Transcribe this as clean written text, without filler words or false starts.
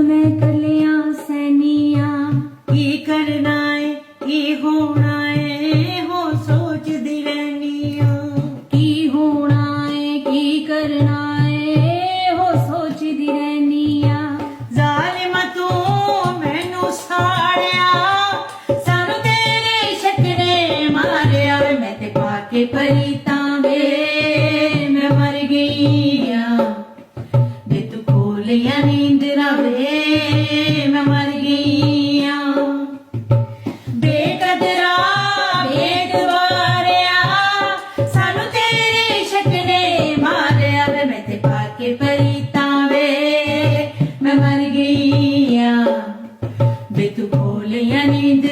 मैं कलियां सैनियां की करना है की होना है हो सोचदी रहनियां की होना है की करना है हो सोचदी रहनियां जालिमा तू मैनू साड़िया सानू तेरे शकरे मारिया मैं ते पाके परीता वे मैं मर गई बे तू खोलिया नींद रवे मैं मर गई बेकदरा बेदवारिया सानू तेरे शकरे मारिया मैं ते पाके परीता वे मैं मर गई बे तू खोलिया नींद